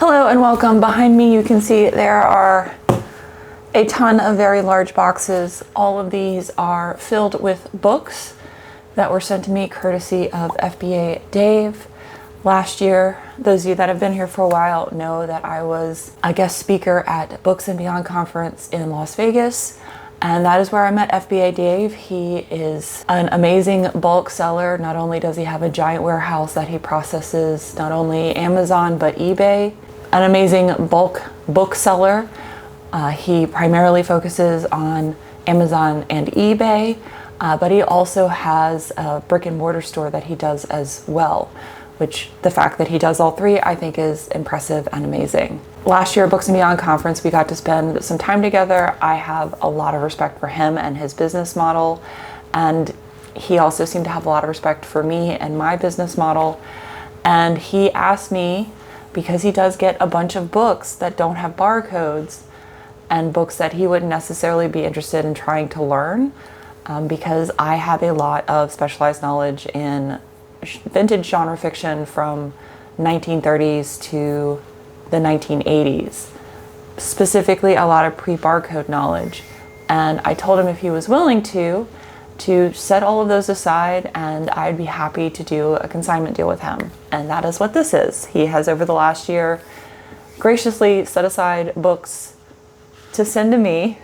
Hello and welcome. Behind me you can see there are a ton of very large boxes. All of these are filled with books that were sent to me courtesy of FBA Dave. Last year, those of you that have been here for a while know that I was a guest speaker at Books and Beyond conference in Las Vegas. And that is where I met FBA Dave. He is an amazing bulk seller. Not only does he have a giant warehouse that he processes, not only Amazon, but eBay. An amazing bulk book seller. He primarily focuses on Amazon and eBay, but he also has a brick and mortar store that he does as well, which the fact that he does all three I think is impressive and amazing. Last year at Books and Beyond conference, we got to spend some time together. I have a lot of respect for him and his business model, and he also seemed to have a lot of respect for me and my business model. And he asked me, because he does get a bunch of books that don't have barcodes and books that he wouldn't necessarily be interested in trying to learn, because I have a lot of specialized knowledge in vintage genre fiction from 1930s to the 1980s, specifically a lot of pre-barcode knowledge. And I told him if he was willing to set all of those aside, and I'd be happy to do a consignment deal with him. And that is what this is. He has over the last year graciously set aside books to send to me,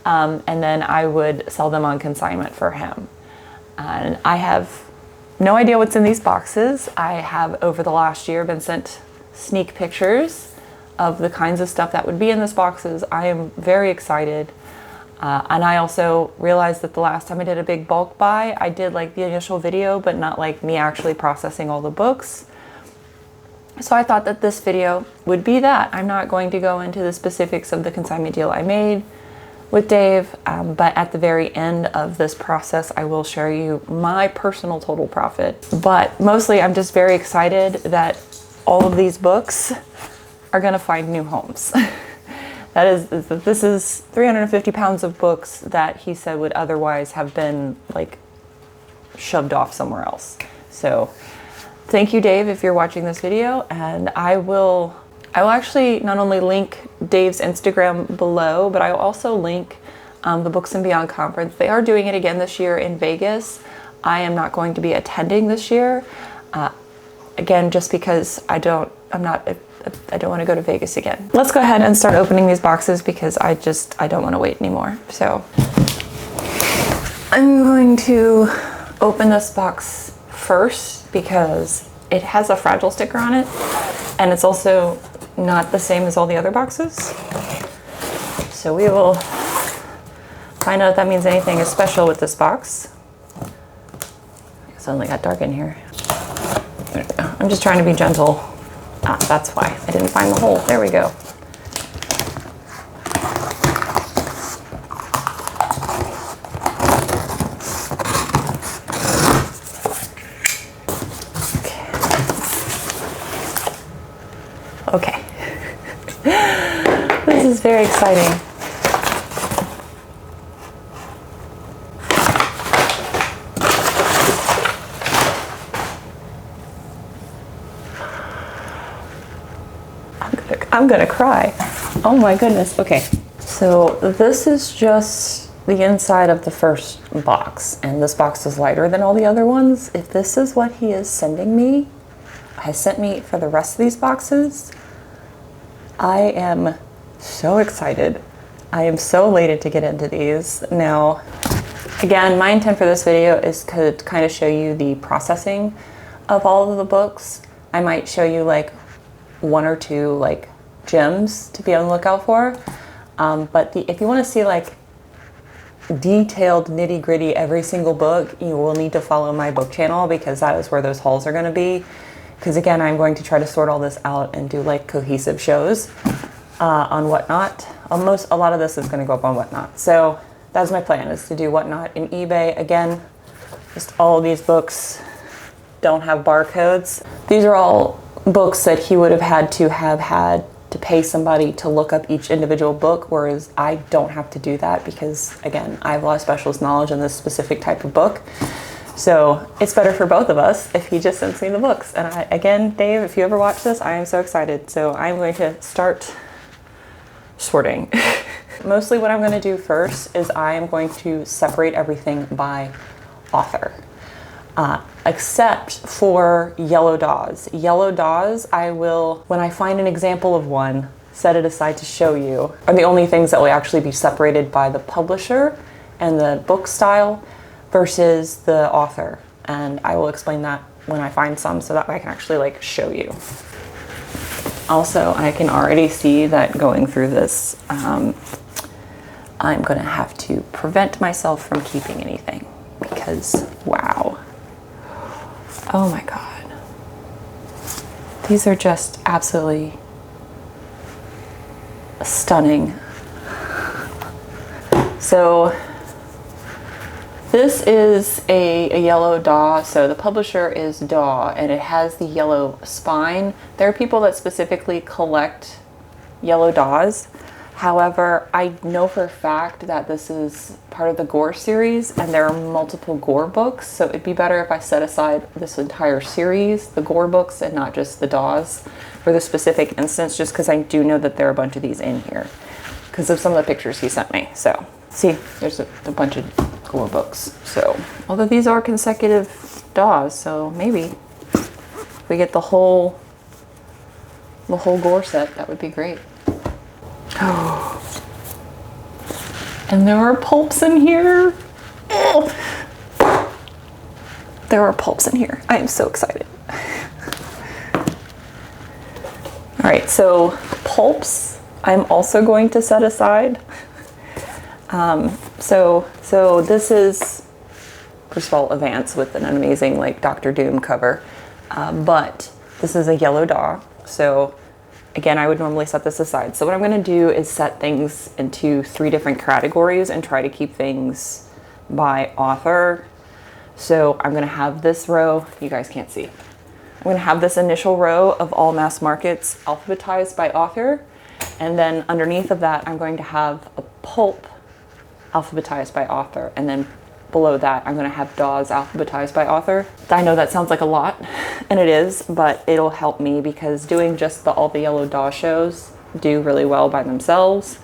and then I would sell them on consignment for him. And I have no idea what's in these boxes. I have over the last year been sent sneak pictures of the kinds of stuff that would be in these boxes. I am very excited. And I also realized that the last time I did a big bulk buy, I did like the initial video, but not like me actually processing all the books. So I thought that this video would be that. I'm not going to go into the specifics of the consignment deal I made with Dave, but at the very end of this process, I will share you my personal total profit. But mostly I'm just very excited that all of these books are gonna find new homes. This is 350 pounds of books that he said would otherwise have been like shoved off somewhere else. So thank you, Dave, if you're watching this video, and I will actually not only link Dave's Instagram below, but I will also link the Books and Beyond conference. They are doing it again this year in Vegas. I am not going to be attending this year. Again, just because I don't want to go to Vegas again. Let's go ahead and start opening these boxes because I don't want to wait anymore. So I'm going to open this box first because it has a fragile sticker on it, and it's also not the same as all the other boxes. So we will find out if that means anything is special with this box. It suddenly got dark in here. There we go. I'm just trying to be gentle. That's why I didn't find the hole. There we go. Okay. This is very exciting. I'm gonna cry. Oh my goodness. Okay. So this is just the inside of the first box, and this box is lighter than all the other ones. If this is what he is sending me, has sent me for the rest of these boxes, I am so excited. I am so elated to get into these. Now, again, my intent for this video is to kind of show you the processing of all of the books. I might show you like one or two like gems to be on the lookout for. But if you want to see like detailed nitty gritty every single book, you will need to follow my book channel, because that is where those hauls are going to be. Because again, I'm going to try to sort all this out and do like cohesive shows on Whatnot. A lot of this is going to go up on Whatnot. So that's my plan, is to do Whatnot in eBay. Again, just all of these books don't have barcodes. These are all books that he would have had to pay somebody to look up each individual book, whereas I don't have to do that because, again, I have a lot of specialist knowledge in this specific type of book. So it's better for both of us if he just sends me the books. And again, Dave, if you ever watch this, I am so excited. So I'm going to start sorting. Mostly what I'm going to do first is I am going to separate everything by author. Except for yellow DAWs. Yellow DAWs, I will, when I find an example of one, set it aside to show you, are the only things that will actually be separated by the publisher and the book style versus the author. And I will explain that when I find some so that I can actually like show you. Also, I can already see that going through this, I'm gonna have to prevent myself from keeping anything because, wow. Oh my God. These are just absolutely stunning. So this is a yellow DAW. So the publisher is DAW and it has the yellow spine. There are people that specifically collect yellow DAWs. However, I know for a fact that this is part of the Gore series and there are multiple Gore books. So it'd be better if I set aside this entire series, the Gore books, and not just the DAWs for this specific instance, just because I do know that there are a bunch of these in here because of some of the pictures he sent me. So see, there's a bunch of Gore books. So although these are consecutive DAWs, so maybe if we get the whole Gore set, that would be great. Oh. And there are pulps in here. Oh. There are pulps in here. I am so excited. All right, so pulps I'm also going to set aside. So this is, first of all, Advance with an amazing like Dr. Doom cover, but this is a yellow DAW. So again, I would normally set this aside. So what I'm going to do is set things into 3 different categories and try to keep things by author. So I'm going to have this row, you guys can't see. I'm going to have this initial row of all mass markets alphabetized by author. And then underneath of that, I'm going to have a pulp alphabetized by author. And then below that, I'm going to have DAWs alphabetized by author. I know that sounds like a lot, and it is, but it'll help me because doing just all the yellow DAW shows do really well by themselves,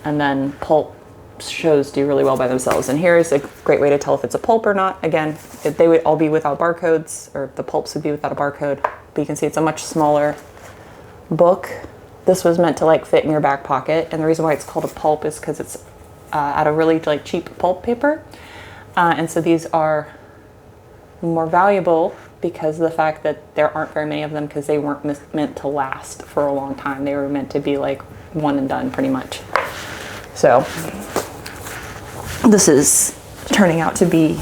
and then pulp shows do really well by themselves. And here's a great way to tell if it's a pulp or not. Again, they would all be without barcodes, or the pulps would be without a barcode, but you can see it's a much smaller book. This was meant to like fit in your back pocket, and the reason why it's called a pulp is because it's out of really like cheap pulp paper. And so these are more valuable because of the fact that there aren't very many of them, because they weren't meant to last for a long time. They were meant to be like one and done pretty much. So this is turning out to be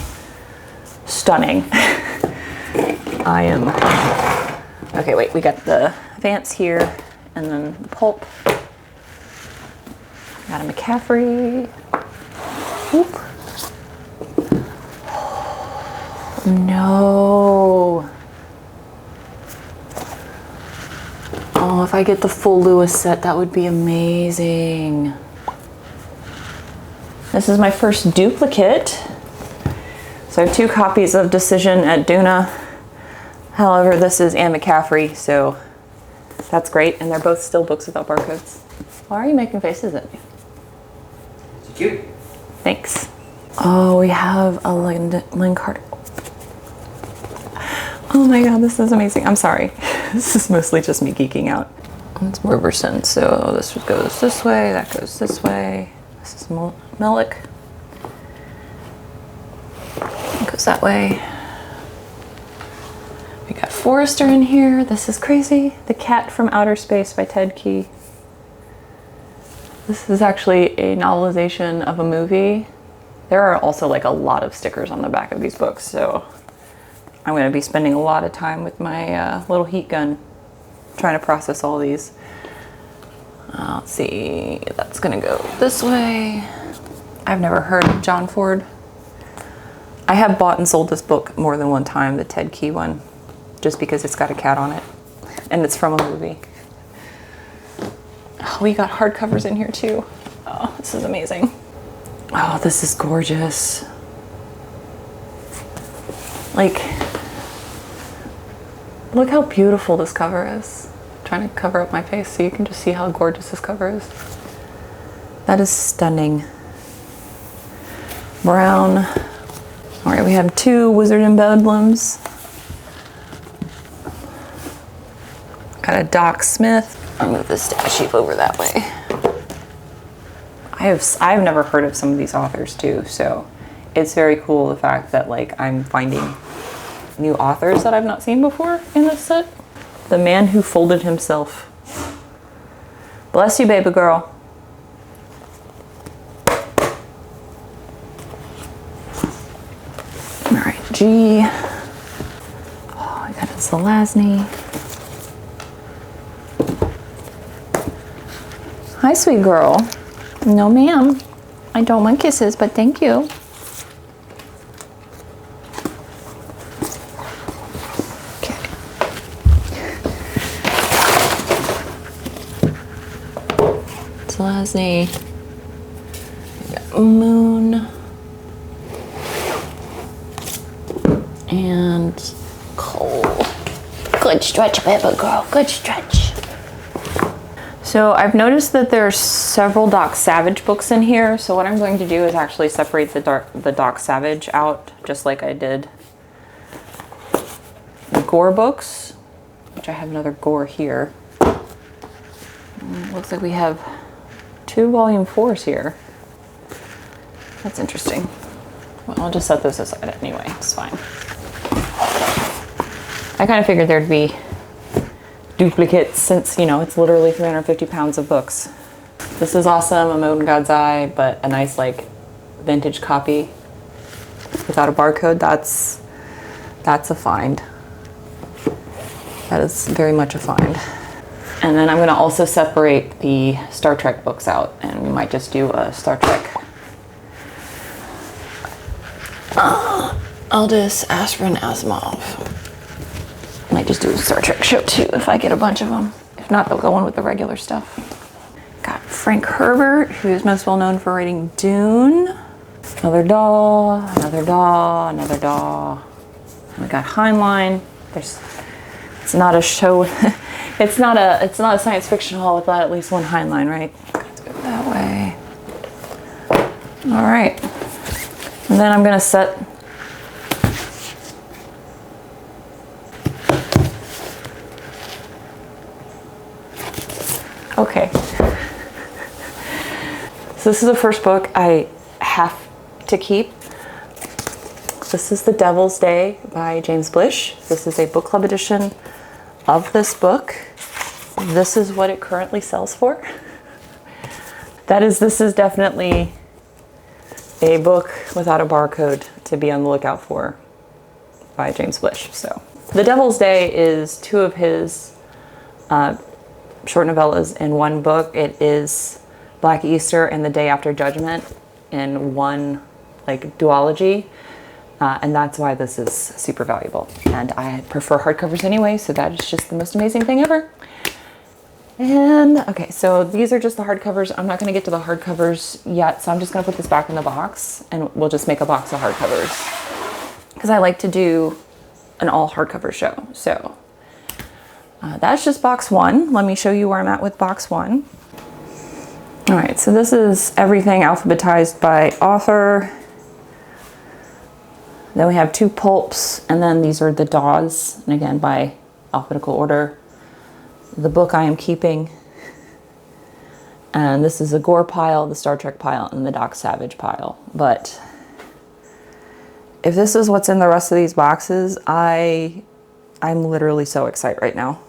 stunning. I am, okay, wait, we got the Advance here and then the pulp. Got a McCaffrey. Whoop. No. Oh, if I get the full Lewis set, that would be amazing. This is my first duplicate. So I have 2 copies of Decision at Duna. However, this is Anne McCaffrey, so that's great. And they're both still books without barcodes. Why are you making faces at me? It's cute. Thanks. Oh, we have a Lynn Carter. Oh my God, this is amazing. I'm sorry. This is mostly just me geeking out. It's Roberson. So this goes this way, that goes this way. This is Melick. It goes that way. We got Forrester in here. This is crazy. The Cat from Outer Space by Ted Key. This is actually a novelization of a movie. There are also like a lot of stickers on the back of these books, so I'm going to be spending a lot of time with my little heat gun trying to process all these. Let's see, that's going to go this way. I've never heard of John Ford. I have bought and sold this book more than one time, the Ted Key one, just because it's got a cat on it and it's from a movie. Oh, we got hardcovers in here too. Oh, this is amazing. Oh, this is gorgeous. Like, look how beautiful this cover is. I'm trying to cover up my face so you can just see how gorgeous this cover is. That is stunning. Brown. All right, we have 2 Wizard and Bedlams. Got a Doc Smith. I'll move this stash sheet over that way. I've never heard of some of these authors too, so it's very cool the fact that like I'm finding new authors that I've not seen before in this set. The Man Who Folded Himself. Bless you, baby girl. All right, G. Oh, I got a Zelazny. Hi, sweet girl. No, ma'am. I don't want kisses, but thank you. Okay. Zelazny. We got Moon. And Cole. Good stretch, baby girl. Good stretch. So I've noticed that there's several Doc Savage books in here. So what I'm going to do is actually separate the Doc Savage out, just like I did the Gore books, which I have another Gore here. Looks like we have 2 volume 4s here. That's interesting. Well, I'll just set those aside anyway. It's fine. I kind of figured there'd be duplicates since, you know, it's literally 350 pounds of books. This is awesome, a Moon God's Eye, but a nice like vintage copy without a barcode. That's a find. That is very much a find. And then I'm gonna also separate the Star Trek books out, and we might just do a Star Trek. Aldous Aspirin Asimov. Might just do a Star Trek show too if I get a bunch of them. If not, they'll go on with the regular stuff. Got Frank Herbert, who's most well known for writing Dune. Another Daw, another Daw, another Daw. We got Heinlein. It's not a show. it's not a science fiction hall without at least one Heinlein, right? Let's go that way. All right, and then I'm gonna set. Okay, so this is the first book I have to keep. This is The Devil's Day by James Blish. This is a book club edition of this book. This is what it currently sells for. This is definitely a book without a barcode to be on the lookout for by James Blish. So The Devil's Day is 2 of his short novellas in one book. It is Black Easter and The Day After Judgment in one like duology, and that's why this is super valuable. And I prefer hardcovers anyway, so that is just the most amazing thing ever. And okay, so these are just the hardcovers. I'm not going to get to the hardcovers yet, so I'm just going to put this back in the box, and we'll just make a box of hardcovers because I like to do an all hardcover show. So that's just box 1. Let me show you where I'm at with box 1. All right, so this is everything alphabetized by author. Then we have 2 pulps, and then these are the Daws, and again by alphabetical order. The book I am keeping, and this is a Gore pile, the Star Trek pile, and the Doc Savage pile. But if this is what's in the rest of these boxes, I'm literally so excited right now.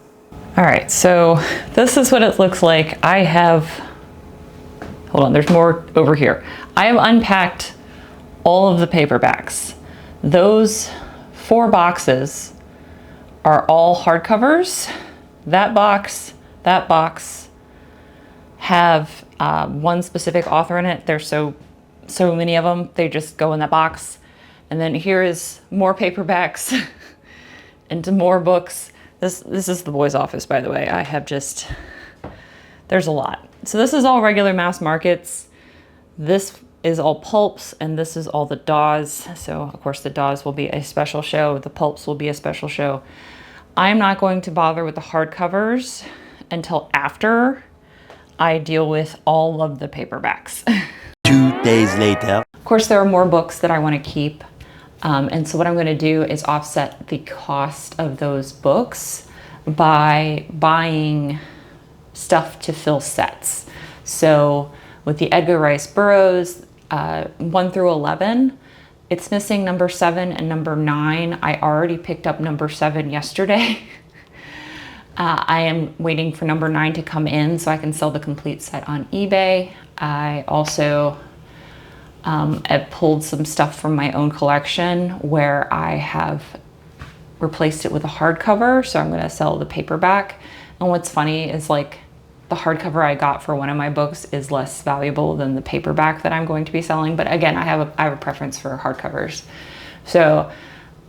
All right, so this is what it looks like. I have, hold on, there's more over here. I have unpacked all of the paperbacks. Those 4 boxes are all hardcovers. That box have one specific author in it. There's so many of them, they just go in that box. And then here is more paperbacks into more books. This is the boys' office, by the way. I have there's a lot. So this is all regular mass markets. This is all pulps, and this is all the DAWs. So of course the DAWs will be a special show. The pulps will be a special show. I'm not going to bother with the hardcovers until after I deal with all of the paperbacks. 2 days later. Of course, there are more books that I want to keep. And so what I'm going to do is offset the cost of those books by buying stuff to fill sets. So with the Edgar Rice Burroughs 1 through 11, it's missing number 7 and number 9. I already picked up number 7 yesterday. I am waiting for number 9 to come in so I can sell the complete set on eBay. I also have pulled some stuff from my own collection where I have replaced it with a hardcover. So I'm going to sell the paperback. And what's funny is like the hardcover I got for one of my books is less valuable than the paperback that I'm going to be selling. But again, I have a preference for hardcovers. So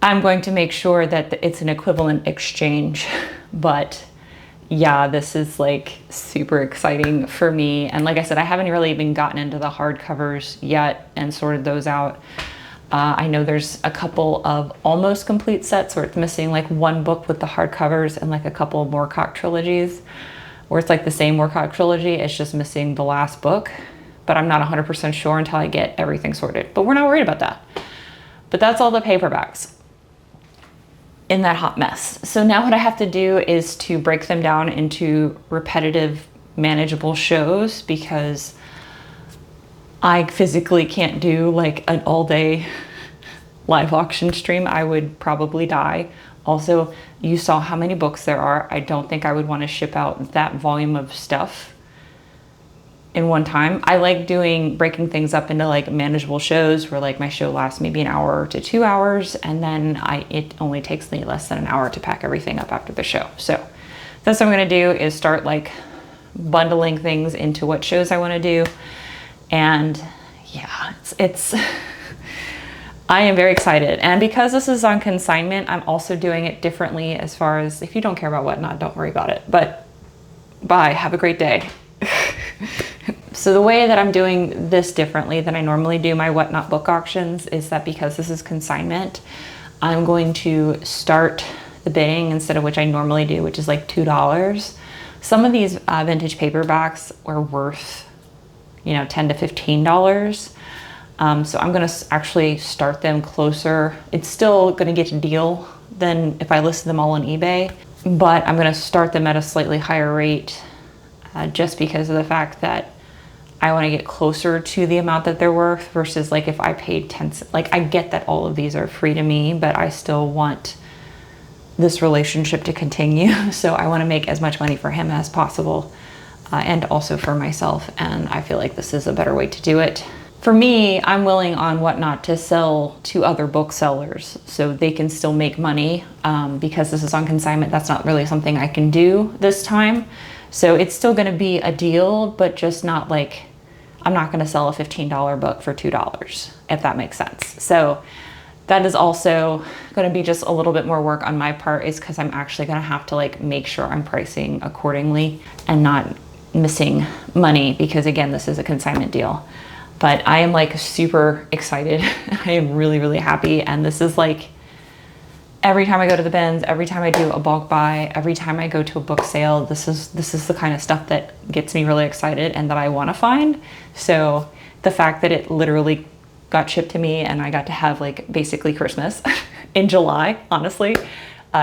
I'm going to make sure that it's an equivalent exchange. But yeah, this is like super exciting for me. And like I said, I haven't really even gotten into the hardcovers yet and sorted those out. I know there's a couple of almost complete sets where it's missing like one book with the hardcovers and like a couple of Moorcock trilogies where it's like the same Moorcock trilogy, it's just missing the last book. But I'm not 100% sure until I get everything sorted. But we're not worried about that. But that's all the paperbacks in that hot mess. So now what I have to do is to break them down into repetitive, manageable shows because I physically can't do like an all-day live auction stream. I would probably die. Also, you saw how many books there are. I don't think I would want to ship out that volume of stuff in one time. I like breaking things up into like manageable shows where like my show lasts maybe an hour to 2 hours, and then it only takes me less than an hour to pack everything up after the show. So that's what I'm going to do is start like bundling things into what shows I want to do. And yeah, it's I am very excited. And because this is on consignment, I'm also doing it differently as far as if you don't care about whatnot, don't worry about it. But bye, have a great day. So the way that I'm doing this differently than I normally do my Whatnot book auctions is that because this is consignment, I'm going to start the bidding instead of which I normally do, which is like $2. Some of these vintage paperbacks are worth, $10 to $15. So I'm going to actually start them closer. It's still going to get a deal than if I listed them all on eBay, but I'm going to start them at a slightly higher rate just because of the fact that I want to get closer to the amount that they're worth versus like if I paid 10 cents. Like I get that all of these are free to me, but I still want this relationship to continue. So I want to make as much money for him as possible and also for myself. And I feel like this is a better way to do it. For me, I'm willing on Whatnot to sell to other booksellers so they can still make money because this is on consignment. That's not really something I can do this time. So it's still going to be a deal, but just not like, I'm not going to sell a $15 book for $2, if that makes sense. So that is also going to be just a little bit more work on my part is because I'm actually going to have to like make sure I'm pricing accordingly and not missing money because again, this is a consignment deal. But I am like super excited. I am really, really happy. And this is like, every time I go to the bins, every time I do a bulk buy, every time I go to a book sale, this is the kind of stuff that gets me really excited and that I want to find. So the fact that it literally got shipped to me and I got to have like basically Christmas in July, honestly,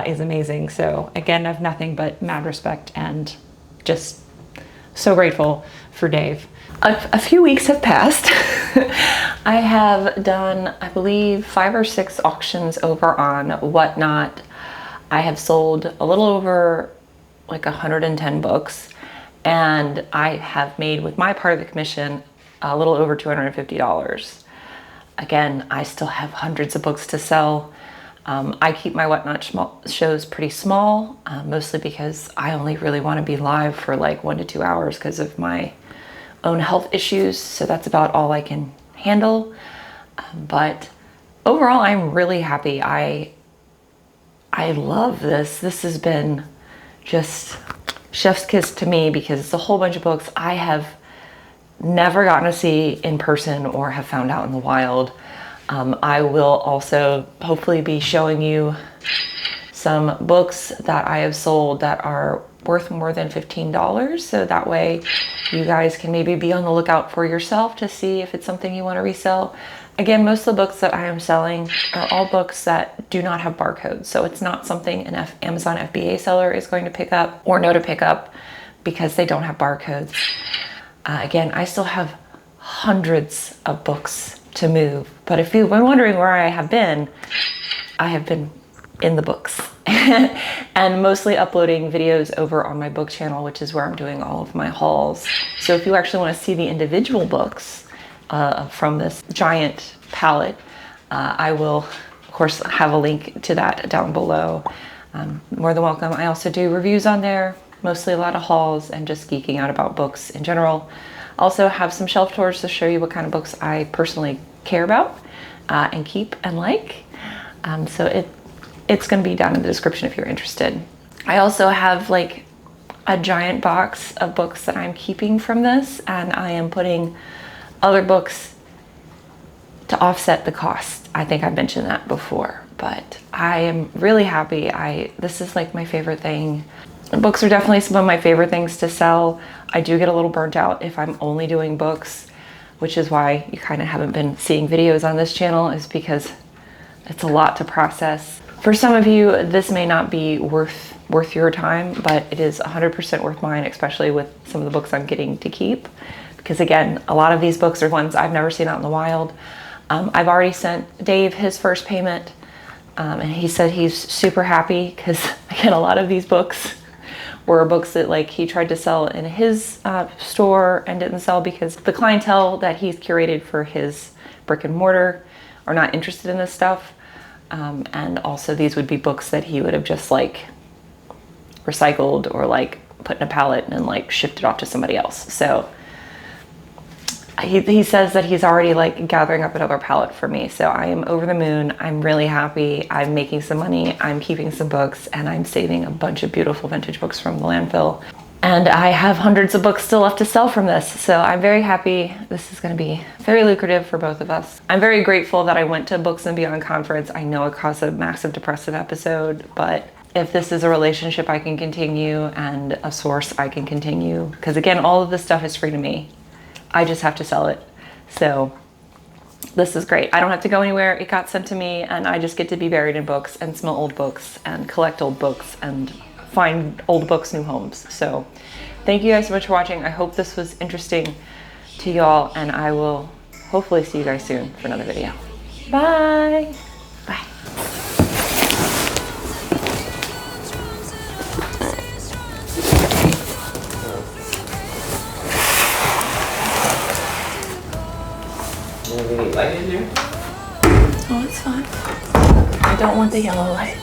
is amazing. So again, I have nothing but mad respect and just so grateful for Dave. A few weeks have passed. I have done, I believe, 5 or 6 auctions over on Whatnot. I have sold a little over like 110 books, and I have made with my part of the commission a little over $250. Again, I still have hundreds of books to sell. I keep my Whatnot shows pretty small, mostly because I only really want to be live for like 1 to 2 hours because of my own health issues. So that's about all I can handle. But overall, I'm really happy. I love this. This has been just chef's kiss to me because it's a whole bunch of books. I have never gotten to see in person or have found out in the wild. I will also hopefully be showing you some books that I have sold that are worth more than $15. So that way you guys can maybe be on the lookout for yourself to see if it's something you want to resell. Again, most of the books that I am selling are all books that do not have barcodes. So it's not something an Amazon FBA seller is going to pick up or know to pick up because they don't have barcodes. Again, I still have hundreds of books to move, but if you've been wondering where I have been in the books and mostly uploading videos over on my book channel, which is where I'm doing all of my hauls. So if you actually want to see the individual books from this giant palette, I will of course have a link to that down below. More than welcome. I also do reviews on there, mostly a lot of hauls and just geeking out about books in general. Also have some shelf tours to show you what kind of books I personally care about and keep and like. So it's going to be down in the description if you're interested. I also have like a giant box of books that I'm keeping from this, and I am putting other books to offset the cost. I think I mentioned that before, but I am really happy. This is like my favorite thing. Books are definitely some of my favorite things to sell. I do get a little burnt out if I'm only doing books, which is why you kind of haven't been seeing videos on this channel, is because it's a lot to process. For some of you, this may not be worth your time, but it is 100% worth mine, especially with some of the books I'm getting to keep. Because again, a lot of these books are ones I've never seen out in the wild. I've already sent Dave his first payment, and he said he's super happy because again, a lot of these books were books that like he tried to sell in his store and didn't sell because the clientele that he's curated for his brick and mortar are not interested in this stuff. And also these would be books that he would have just like recycled or like put in a pallet and like shipped it off to somebody else. So he says that he's already like gathering up another pallet for me. So I am over the moon. I'm really happy. I'm making some money. I'm keeping some books, and I'm saving a bunch of beautiful vintage books from the landfill. And I have hundreds of books still left to sell from this. So I'm very happy. This is going to be very lucrative for both of us. I'm very grateful that I went to Books and Beyond conference. I know it caused a massive depressive episode, but if this is a relationship I can continue and a source I can continue, because again, all of this stuff is free to me. I just have to sell it. So this is great. I don't have to go anywhere. It got sent to me, and I just get to be buried in books and smell old books and collect old books and find old books new homes. So thank you guys so much for watching. I hope this was interesting to y'all, and I will hopefully see you guys soon for another video. Bye. Bye. Any light in there? Oh, it's fine. I don't want the yellow light.